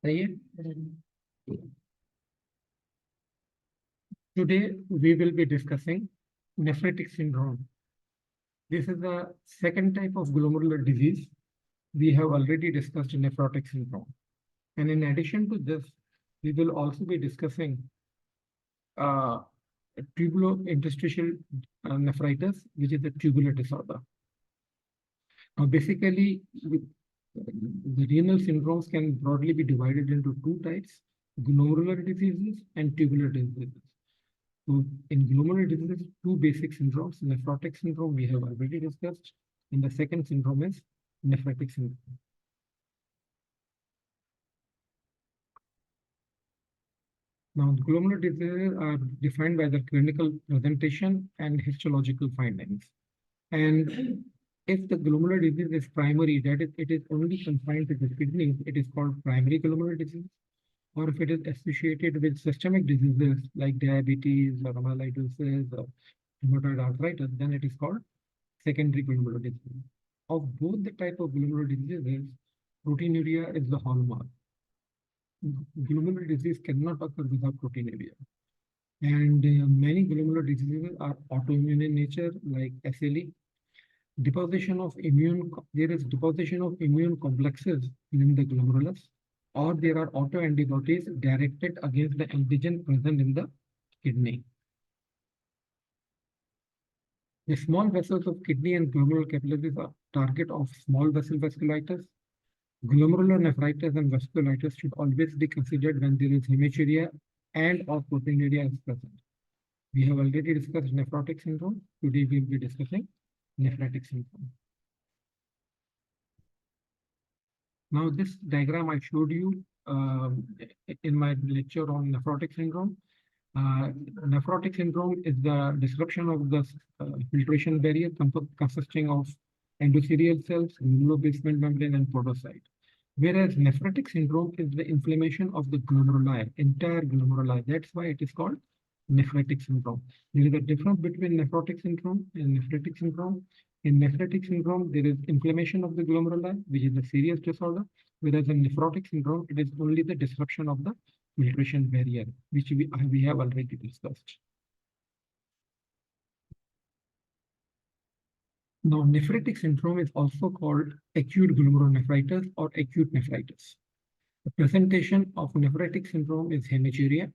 सही है। Today we will be discussing nephrotic syndrome. This is the second type of glomerular disease. We have already discussed nephrotic syndrome. And in addition to this, we will also be discussing uh, tubulointerstitial nephritis, which is a tubular disorder. Now, basically, the renal syndromes can broadly be divided into two types: glomerular diseases and tubular diseases. So in glomerular diseases, two basic syndromes: nephrotic syndrome we have already discussed, and the second syndrome is nephrotic syndrome. Now, glomerular diseases are defined by their clinical presentation and histological findings. And if the glomerular disease is primary, that is, it is only confined to the kidneys, it is called primary glomerular disease. Or if it is associated with systemic diseases like diabetes or amyloidosis or rheumatoid arthritis, then it is called secondary glomerular disease. Of both the type of glomerular diseases, proteinuria is the hallmark. Glomerular disease cannot occur without proteinuria. And many glomerular diseases are autoimmune in nature, like SLE. There is deposition of immune complexes in the glomerulus, or there are autoantibodies directed against the antigen present in the kidney. The small vessels of kidney and glomerular capillaries are target of small vessel vasculitis. Glomerular nephritis and vasculitis should always be considered when there is hematuria and or proteinuria is present. We have already discussed nephrotic syndrome. Today we will be discussing nephrotic syndrome. Now this diagram I showed you in my lecture on nephrotic syndrome. Nephrotic syndrome is the disruption of the filtration barrier consisting of endothelial cells, immunobasement membrane, and podocyte. Whereas nephrotic syndrome is the inflammation of the glomeruli, entire glomeruli. That's why it is called nephrotic syndrome. There is a difference between nephrotic syndrome and nephrotic syndrome. In nephrotic syndrome, there is inflammation of the glomeruli, which is a serious disorder, whereas in nephrotic syndrome, it is only the disruption of the filtration barrier, which we have already discussed. Now, nephrotic syndrome is also called acute glomerulonephritis or acute nephritis. The presentation of nephrotic syndrome is hematuria.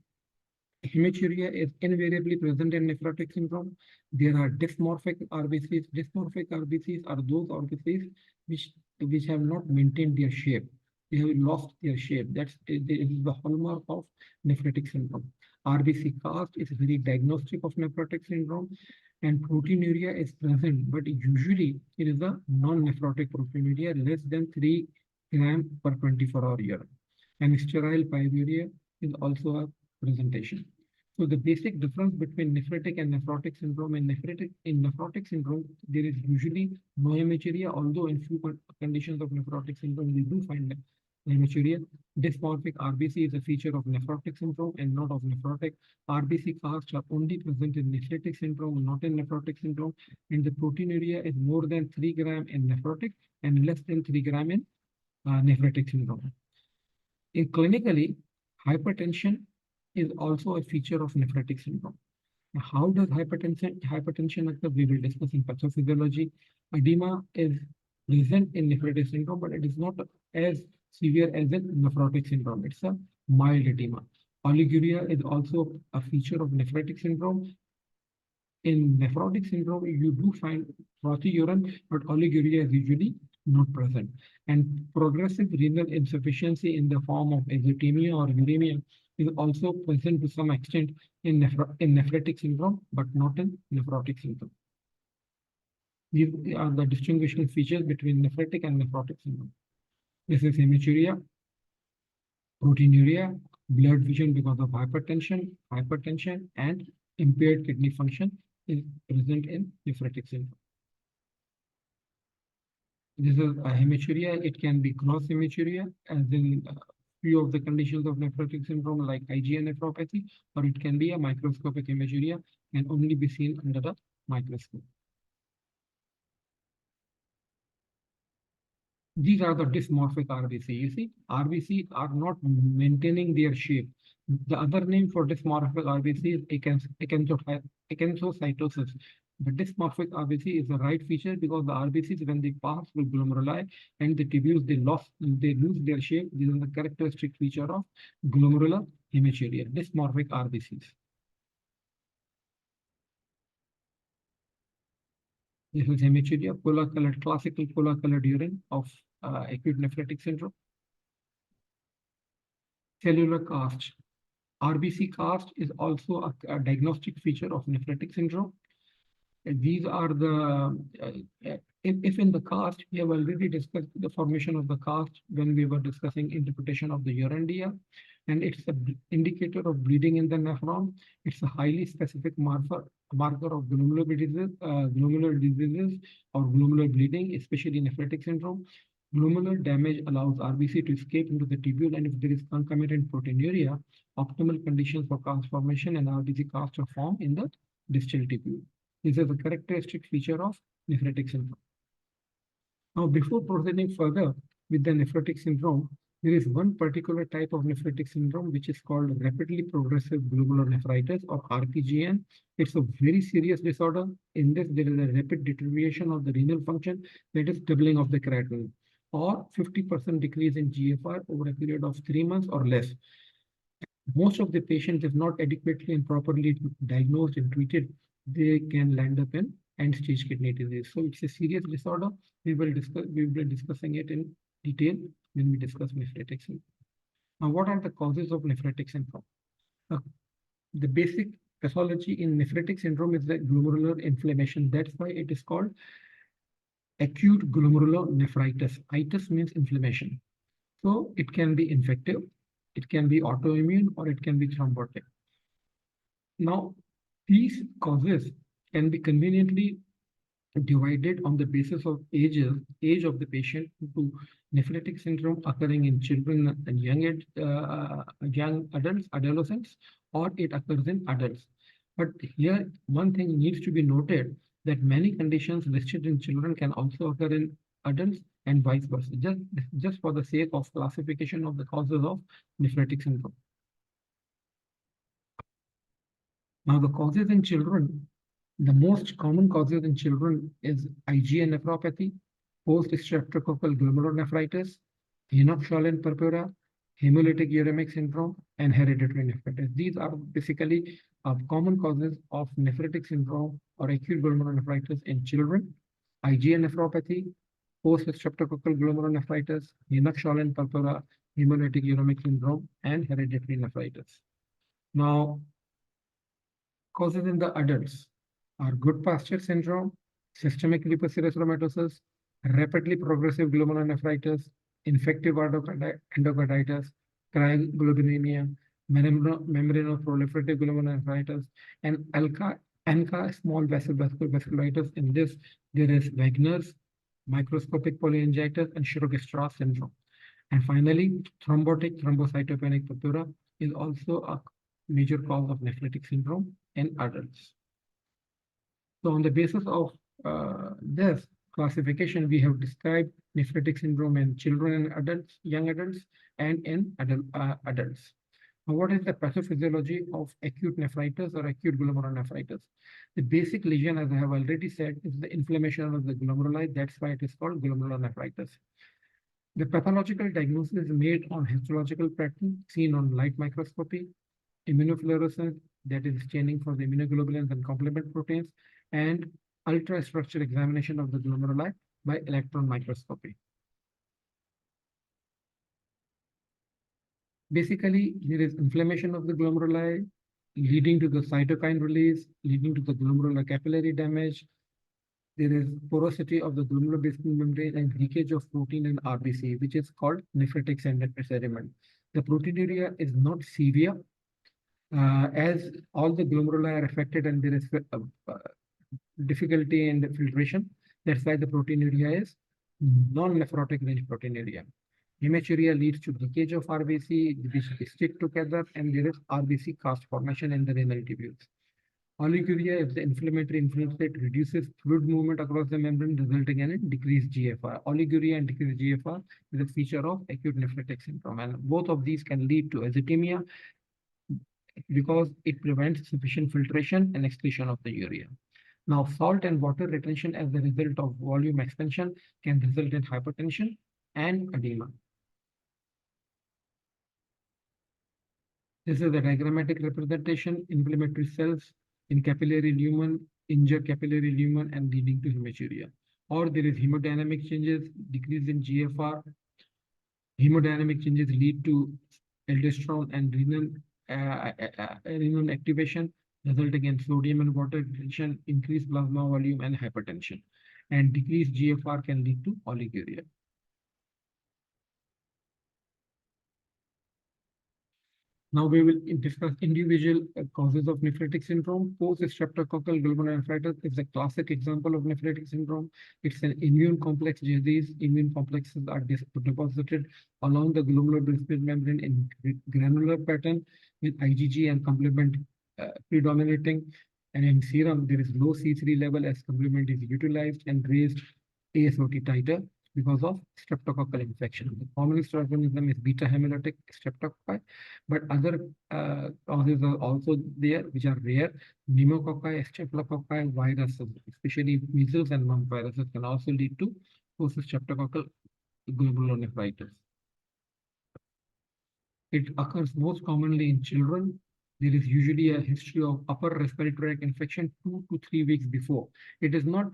Hematuria is invariably present in nephrotic syndrome. There are dysmorphic RBCs. Dysmorphic RBCs are those RBCs which have not maintained their shape. They have lost their shape. That's the hallmark of nephrotic syndrome. RBC cast is very diagnostic of nephrotic syndrome, and proteinuria is present, but usually it is a non-nephrotic proteinuria less than 3 gram per 24-hour urine. And sterile pyuria is also a presentation. So the basic difference between nephrotic and nephrotic syndrome, in nephrotic syndrome, there is usually no hematuria, although in few conditions of nephrotic syndrome, we do find hematuria. Dysmorphic RBC is a feature of nephrotic syndrome and not of nephrotic. RBC casts are only present in nephrotic syndrome, not in nephrotic syndrome. And the proteinuria is more than 3 gram in nephrotic and less than 3 gram in nephrotic syndrome. In clinically, hypertension is also a feature of nephrotic syndrome. Now, how does hypertension occur? We will discuss in pathophysiology. Edema is present in nephrotic syndrome, but it is not as severe as in nephrotic syndrome. It's a mild edema. Oliguria is also a feature of nephrotic syndrome. In nephrotic syndrome, you do find frothy urine, but oliguria is usually not present. And progressive renal insufficiency in the form of azotemia or uremia is also present to some extent in nephrotic syndrome, but not in nephrotic syndrome. These are the distinguishing features between nephrotic and nephrotic syndrome. This is hematuria, proteinuria, blood vision because of hypertension, and impaired kidney function is present in nephrotic syndrome. This is a hematuria. It can be gross hematuria, as in few of the conditions of nephrotic syndrome like IgA nephropathy, or it can be a microscopic hematuria and only be seen under the microscope. These are the dysmorphic RBC. You see, RBC are not maintaining their shape. The other name for dysmorphic RBC is acanthocytosis. The dysmorphic RBC is the right feature because the RBCs, when they pass through glomeruli and the tubules, they lose their shape. This is the characteristic feature of glomerular hematuria, dysmorphic RBCs. This is hematuria, polar-colored, classical polar-colored urine of acute nephrotic syndrome. Cellular cast. RBC cast is also a diagnostic feature of nephrotic syndrome. And these are the, if in the cast, we have already discussed the formation of the cast when we were discussing interpretation of the urine, and it's an indicator of bleeding in the nephron. It's a highly specific marker of glomerular diseases or glomerular bleeding, especially nephrotic syndrome. Glomerular damage allows RBC to escape into the tubule, and if there is concomitant proteinuria, optimal conditions for cast formation and RBC cast are formed in the distal tubule. This is a characteristic feature of nephrotic syndrome. Now, before proceeding further with the nephrotic syndrome, there is one particular type of nephrotic syndrome which is called rapidly progressive glomerular nephritis or RPGN. It's a very serious disorder. In this, there is a rapid deterioration of the renal function, that is doubling of the creatinine, or 50% decrease in GFR over a period of 3 months or less. Most of the patients, if not adequately and properly diagnosed and treated, they can land up in end-stage kidney disease. So it's a serious disorder. We will be discussing it in detail when we discuss nephrotic syndrome. Now, what are the causes of nephrotic syndrome? The basic pathology in nephrotic syndrome is the glomerular inflammation. That's why it is called acute glomerular nephritis. Itis means inflammation. So it can be infective, it can be autoimmune, or it can be thrombotic. Now, these causes can be conveniently divided on the basis of age of the patient into nephrotic syndrome occurring in children and young adults, adolescents, or it occurs in adults. But here, one thing needs to be noted that many conditions listed in children can also occur in adults and vice versa, just for the sake of classification of the causes of nephrotic syndrome. Now, the causes in children, the most common causes in children is IgA nephropathy, post-streptococcal glomerulonephritis, Henoch-Schönlein purpura, hemolytic uremic syndrome, and hereditary nephritis. These are basically common causes of nephrotic syndrome or acute glomerulonephritis in children: IgA nephropathy, post-streptococcal glomerulonephritis, Henoch-Schönlein purpura, hemolytic uremic syndrome, and hereditary nephritis. Now, causes in the adults are Goodpasture syndrome, systemic lupus erythematosus, rapidly progressive glomerulonephritis, infective endocarditis, cryoglobulinemia, membranoproliferative glomerulonephritis, and ANCA small vessel vasculitis. In this, there is Wegener's, microscopic polyangiitis, and Schrock-Strauss syndrome. And finally, thrombotic thrombocytopenic purpura is also a major cause of nephrotic syndrome in adults. So on the basis of this classification, we have described nephrotic syndrome in children and adults, young adults, and in adults. Now, what is the pathophysiology of acute nephritis or acute glomerulonephritis? The basic lesion, as I have already said, is the inflammation of the glomeruli. That's why it is called glomerulonephritis. The pathological diagnosis is made on histological pattern seen on light microscopy, immunofluorescence, that is staining for the immunoglobulins and complement proteins, and ultrastructure examination of the glomeruli by electron microscopy. Basically, there is inflammation of the glomeruli leading to the cytokine release, leading to the glomerular capillary damage. There is porosity of the glomerular basement membrane and leakage of protein and RBC, which is called nephrotic sediment. The proteinuria is not severe, as all the glomeruli are affected and there is difficulty in the filtration. That's why the proteinuria is non-nephrotic range proteinuria. Hematuria leads to leakage of RBC, which stick together, and there is RBC cast formation in the renal tubules. Oliguria, if the inflammatory infiltrate reduces fluid movement across the membrane, resulting in a decreased GFR. Oliguria and decreased GFR is a feature of acute nephrotic syndrome, and both of these can lead to azotemia because it prevents sufficient filtration and excretion of the urea. Now, salt and water retention as the result of volume expansion can result in hypertension and edema. This is a diagrammatic representation. Inflammatory cells in capillary lumen injure capillary lumen and leading to hematuria. Or there is hemodynamic changes, decrease in GFR. Hemodynamic changes lead to aldosterone and renal activation, resulting in sodium and water retention, increased plasma volume, and hypertension. And decreased GFR can lead to oliguria. Now we will discuss individual causes of nephrotic syndrome. Post-streptococcal glomerulonephritis is a classic example of nephrotic syndrome. It's an immune complex disease. Immune complexes are deposited along the glomerular membrane in granular pattern with IgG and complement predominating. And in serum, there is low C3 level as complement is utilized and raised ASOT titer because of streptococcal infection. The commonest organism is beta hemolytic streptococci, but other causes are also there, which are rare. Pneumococci, staphylococci, viruses, especially measles and mumps viruses, can also lead to post-streptococcal glomerulonephritis. It occurs most commonly in children. There is usually a history of upper respiratory tract infection 2 to 3 weeks before. It is not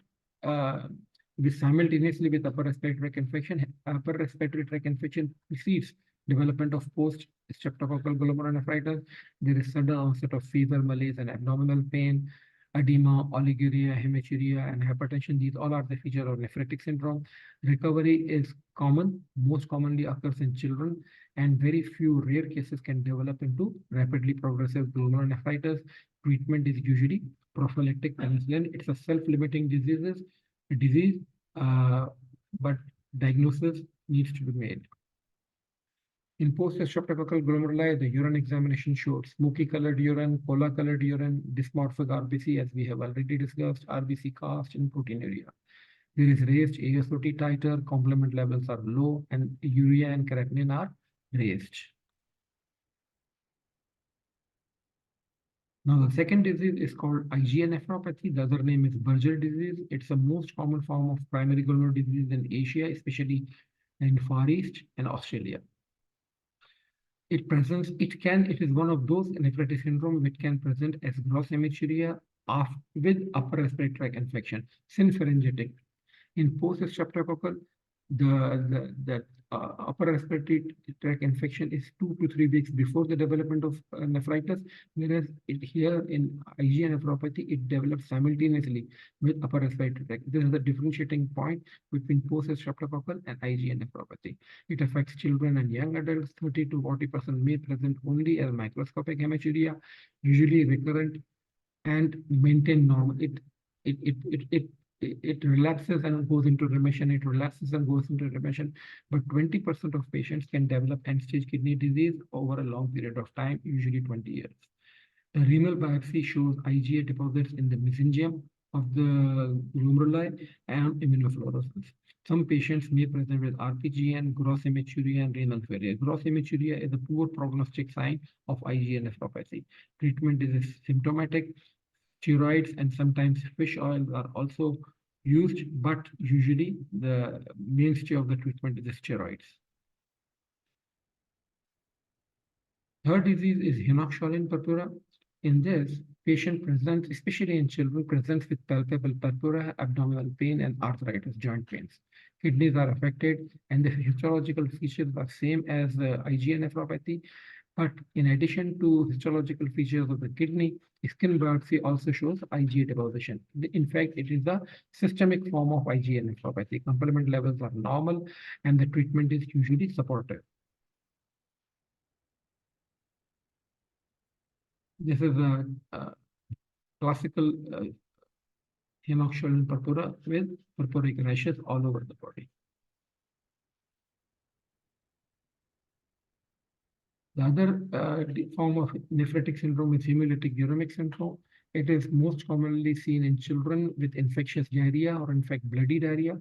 simultaneously with upper respiratory tract infection. Upper respiratory tract infection precedes development of post-streptococcal glomerulonephritis. There is sudden onset of fever, malaise, and abdominal pain, edema, oliguria, hematuria, and hypertension. These all are the features of nephrotic syndrome. Recovery is common, most commonly occurs in children, and very few rare cases can develop into rapidly progressive glomerulonephritis. Treatment is usually prophylactic penicillin. It's a self-limiting disease, but diagnosis needs to be made. In post-streptococcal glomeruli, the urine examination showed smoky colored urine, cola colored urine, dysmorphic RBC, as we have already discussed, RBC cast, and proteinuria. There is raised ASOT titer, complement levels are low, and urea and creatinine are raised. Now, the second disease is called IgA nephropathy. The other name is Berger disease. It's the most common form of primary glomerular disease in Asia, especially in Far East and Australia. It is one of those nephrotic syndrome which can present as gross hematuria with upper respiratory tract infection, synpharyngitic. In post-streptococcal, the upper respiratory tract infection is 2 to 3 weeks before the development of nephritis, whereas here in IgA nephropathy, it develops simultaneously with upper respiratory tract. This is the differentiating point between post-streptococcal and IgA nephropathy. It affects children and young adults. 30 to 40% may present only as microscopic hematuria, usually recurrent and maintain normal. It relapses and goes into remission. It relapses and goes into remission. But 20% of patients can develop end-stage kidney disease over a long period of time, usually 20 years. The renal biopsy shows IgA deposits in the mesenterium of the glomeruli and immunofluorescence. Some patients may present with RPGN, gross hematuria, and renal failure. Gross hematuria is a poor prognostic sign of IgA nephropathy. Treatment is symptomatic. Steroids and sometimes fish oils are also used, but usually the mainstay of the treatment is the steroids. Third disease is henoch-Schönlein purpura. In this, patient presents, especially in children, presents with palpable purpura, abdominal pain, and arthritis, joint pains. Kidneys are affected, and the histological features are same as IgA nephropathy. But in addition to histological features of the kidney, skin biopsy also shows IgA deposition. In fact, it is a systemic form of IgA nephropathy. Complement levels are normal, and the treatment is usually supportive. This is a classical henoch-Schönlein purpura with purpuric rashes all over the body. The other form of nephrotic syndrome is hemolytic uremic syndrome. It is most commonly seen in children with infectious diarrhea or in fact bloody diarrhea.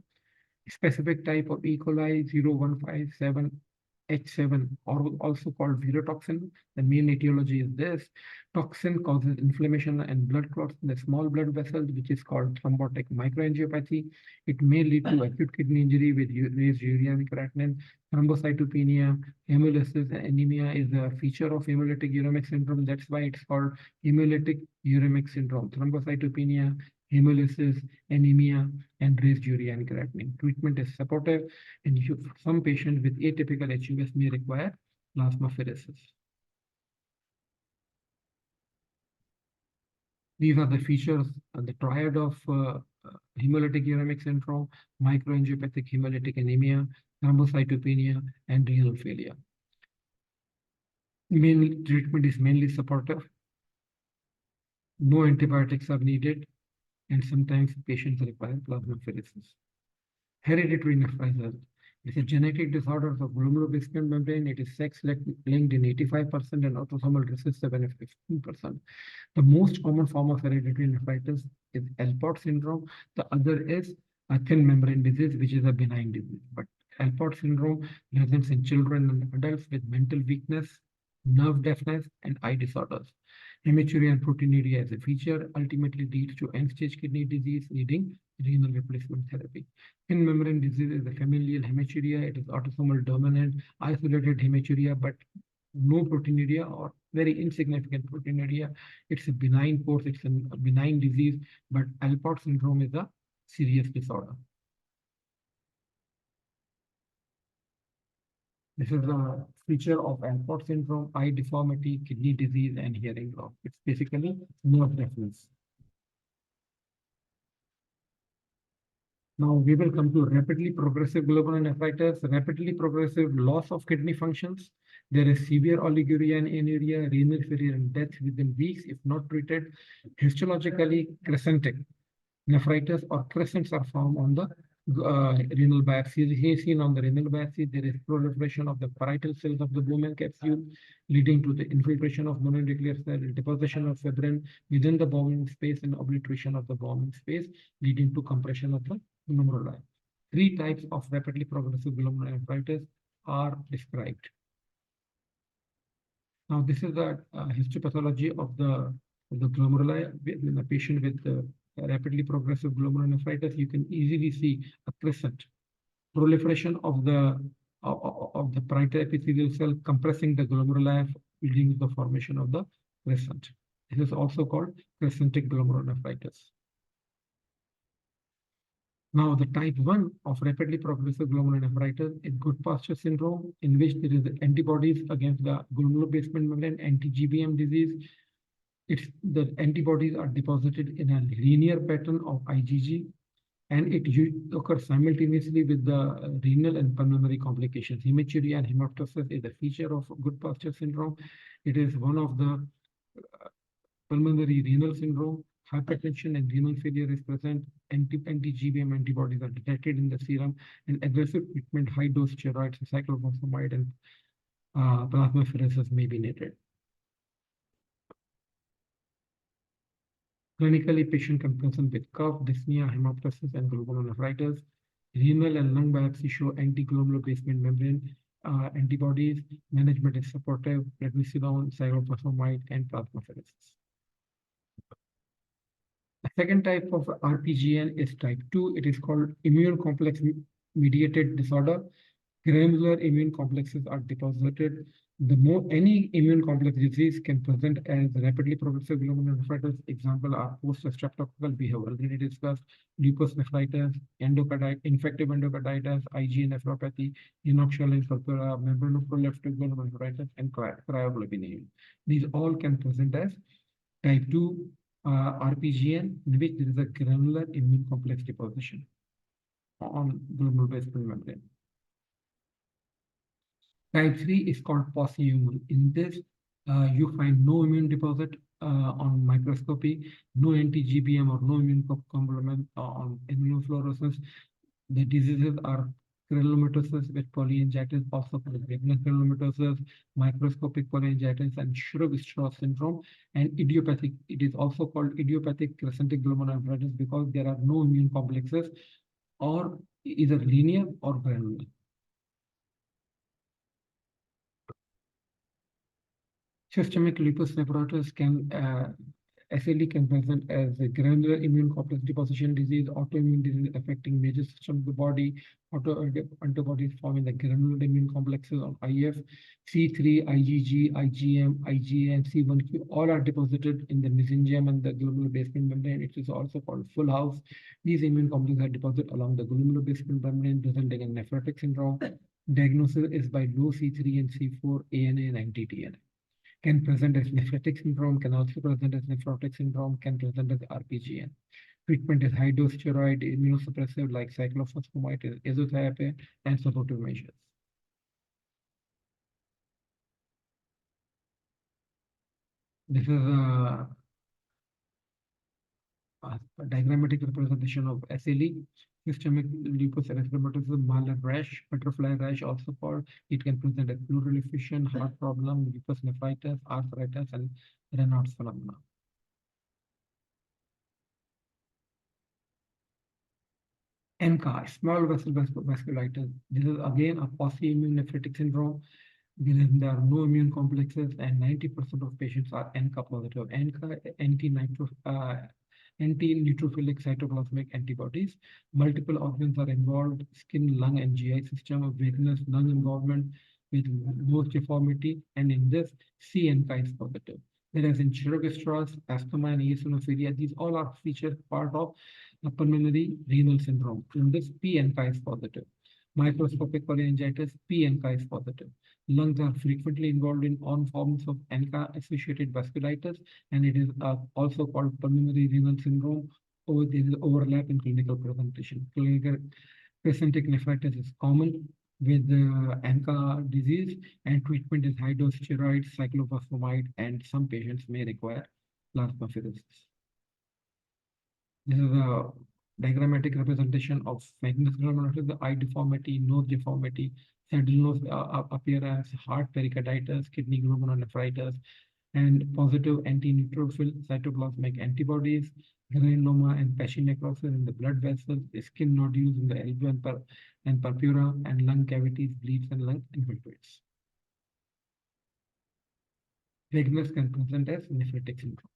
Specific type of E. coli 0157H7, or also called virotoxin. The main etiology is this. Toxin causes inflammation and blood clots in the small blood vessels, which is called thrombotic microangiopathy. It may lead to acute kidney injury with raised urinary creatinine, thrombocytopenia, hemolysis, and anemia is a feature of hemolytic uremic syndrome. That's why it's called hemolytic uremic syndrome. Thrombocytopenia, hemolysis, anemia, and raised urea and creatinine. Treatment is supportive, and some patients with atypical HUS may require plasmapheresis. These are the features, the triad of hemolytic uremic syndrome, microangiopathic hemolytic anemia, thrombocytopenia, and renal failure. Main treatment is mainly supportive. No antibiotics are needed, and sometimes patients require plasmapheresis. Hereditary nephritis. It's a genetic disorder of the glomerulobasement membrane. It is sex-linked in 85% and autosomal recessive in 15%. The most common form of hereditary nephritis is Alport syndrome. The other is a thin membrane disease, which is a benign disease. But Alport syndrome presents in children and adults with mental weakness, nerve deafness, and eye disorders. Hematuria and proteinuria as a feature ultimately leads to end-stage kidney disease needing renal replacement therapy. Thin membrane disease is a familial hematuria. It is autosomal dominant, isolated hematuria, but no proteinuria or very insignificant proteinuria. It's a benign course, it's a benign disease, but Alport syndrome is a serious disorder. This is a feature of Alport syndrome: eye deformity, kidney disease, and hearing loss. It's basically nerve deafness. Now we will come to rapidly progressive glomerulonephritis, rapidly progressive loss of kidney functions. There is severe oliguria and anuria, renal failure, and death within weeks if not treated. Histologically crescentic nephritis or crescents are found on the renal biopsy. Here seen on the renal biopsy, there is proliferation of the parietal cells of the Bowman capsule, leading to the infiltration of mononuclear cell, deposition of fibrin within the Bowman space, and obliteration of the Bowman space, leading to compression of the glomeruli. Three types of rapidly progressive glomerulonephritis are described. Now, this is the histopathology of the glomeruli in a patient with rapidly progressive glomerulonephritis. You can easily see a crescent proliferation of the parietal epithelial cell compressing the glomeruli, leading to the formation of the crescent. This is also called crescentic glomerulonephritis. Now, the type 1 of rapidly progressive glomerulonephritis is Goodpasture syndrome, in which there is antibodies against the glomerulobasement membrane, anti-GBM disease. The antibodies are deposited in a linear pattern of IgG, and it occurs simultaneously with the renal and pulmonary complications. Hematuria and hemoptysis is a feature of Goodpasture syndrome. It is one of the pulmonary renal syndrome. Hypertension and renal failure is present. Anti-GBM antibodies are detected in the serum, and aggressive treatment, high-dose steroids, cyclophosphamide, and plasmapheresis may be needed. Clinically, patient can present with cough, dyspnea, hemoptysis, and glomerulonephritis. Renal and lung biopsy show anti-glomerulobasement membrane antibodies. Management is supportive: prednisolone, cyclophosphamide, and plasmapheresis. The second type of RPGN is type 2. It is called immune complex mediated disorder. Granular immune complexes are deposited. Any immune complex disease can present as rapidly progressive glomerulonephritis. Example are post-streptococcal, we have already discussed, lupus nephritis, infective endocarditis, IgA nephropathy, inoxial and purpura, membranoproliferative glomerulonephritis, and cryoglobulinemia. These all can present as type 2 RPGN, in which there is a granular immune complex deposition on glomerulobasement membrane. Type 3 is called post-immune. In this, you find no immune deposit on microscopy, no anti-GBM or no immune complement on immunofluorescence. The diseases are Granulomatosis with polyangiitis, also called Wegener granulomatosis, microscopic polyangiitis, and Schroff syndrome. And idiopathic, it is also called idiopathic crescentic glomerulonephritis because there are no immune complexes or either linear or granular. Systemic lupus nephritis can SLE can present as a granular immune complex deposition disease, autoimmune disease affecting major systems of the body, antibodies forming the granular immune complexes on IF, C3, IgG, IgM, IgA, and C1q. All are deposited in the mesenterium and the glomerular basement membrane. It is also called full house. These immune complexes are deposited along the glomerular basement membrane, resulting in nephrotic syndrome. Diagnosis is by low C3 and C4, ANA, and anti-TNA. Can present as nephrotic syndrome, can also present as nephrotic syndrome, can present as RPGN. Treatment is high-dose steroid, immunosuppressive like cyclophosphamide, azathioprine, and supportive measures. This is a diagrammatic representation of SLE, systemic lupus erythematosus, Mahler rash, butterfly rash also called. It can present as pleural effusion, heart problem, lupus nephritis, arthritis, and Raynaud's phenomena. NCA, small vessel vasculitis. This is again a post-immune nephritic syndrome. There are no immune complexes, and 90% of patients are NCA positive. NCA, anti-neutrophilic cytoplasmic antibodies. Multiple organs are involved: skin, lung, and GI system of weakness, lung involvement with nose deformity, and in this, CNCA is positive. Whereas in Chirogistras, asthma, and eosinophilia, these all are featured part of the pulmonary renal syndrome. In this, PNCA is positive. Microscopic cholangitis, PNCA is positive. Lungs are frequently involved in all forms of NCA-associated vasculitis, and it is also called pulmonary renal syndrome. There is overlap in clinical presentation. Clinical crescentic nephritis is common with NCA disease, and treatment is high-dose steroids, cyclophosphamide, and some patients may require plasmapheresis. This is a diagrammatic representation of Wegener glomerulonephritis, the eye deformity, nose deformity, saddle nose appearance, heart pericarditis, kidney glomerulonephritis, and positive anti-neutrophil cytoplasmic antibodies, granuloma and pachynephrosis in the blood vessels, skin nodules in the elbow and purpura, and lung cavities, bleeds, and lung infiltrates. Wegener can present as nephritic syndrome.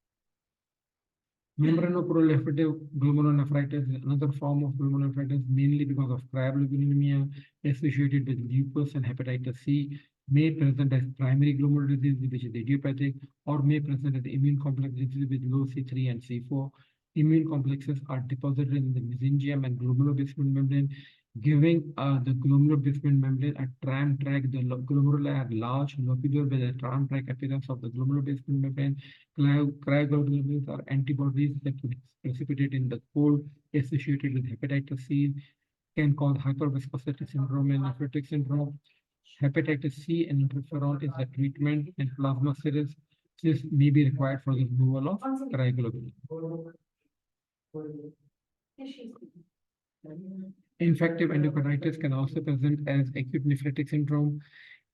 Membranoproliferative glomerulonephritis is another form of glomerulonephritis, mainly because of cryoglobulinemia associated with lupus and hepatitis C, may present as primary glomerular disease, which is idiopathic, or may present as immune complex disease with low C3 and C4. Immune complexes are deposited in the mesenterium and glomerular basement membrane, giving the glomerular basement membrane a tram track. The glomeruli are large, lobular with a tram track appearance of the glomerular basement membrane. Cryoglobulins are antibodies that precipitate in the cold associated with hepatitis C, can cause hyperviscosity syndrome and nephrotic syndrome. Hepatitis C and interferon is the treatment, and plasmapheresis may be required for the removal of cryoglobulin. Infective endocarditis can also present as acute nephritic syndrome.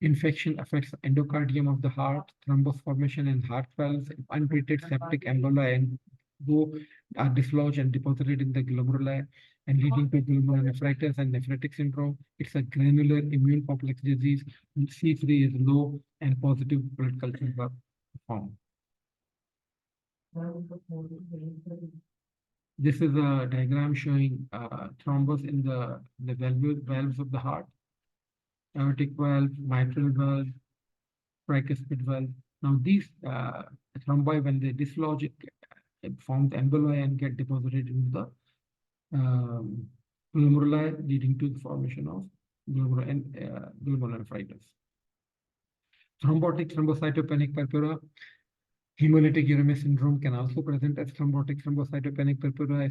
Infection affects endocardium of the heart, thrombus formation in heart valves, untreated septic emboli and are dislodged and deposited in the glomeruli and leading to glomerulonephritis and nephritic syndrome. It's a granular immune complex disease. C3 is low and positive blood cultures are formed. This is a diagram showing thrombus in the valves of the heart, aortic valve, mitral valve, tricuspid valve. Now these thrombi, when they dislodge, it forms emboli and get deposited into the glomeruli, leading to the formation of glomerulonephritis. Thrombotic thrombocytopenic purpura. Hemolytic uremic syndrome can also present as thrombotic thrombocytopenic purpura,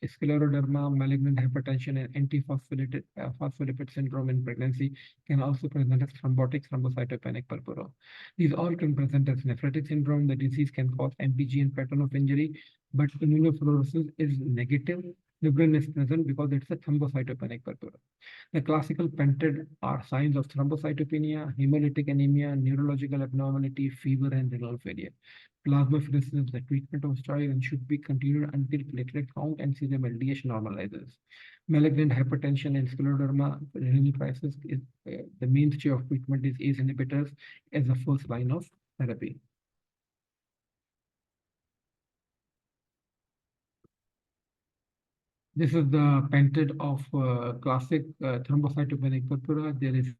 scleroderma, malignant hypertension, and antiphospholipid phospholipid syndrome in pregnancy can also present as thrombotic thrombocytopenic purpura. These all can present as nephrotic syndrome. The disease can cause MPG and pattern of injury, but immunofluorescence is negative Fibrin is present because it's a thrombocytopenic purpura. The classical pented are signs of thrombocytopenia, hemolytic anemia, neurological abnormality, fever, and renal failure. Plasmapheresis is the treatment of choice and should be continued until platelet count and serum LDH normalizes. Malignant hypertension and scleroderma renal crisis is the mainstay of treatment is ACE inhibitors as the first line of therapy. This is the pented of classic thrombocytopenic purpura. There is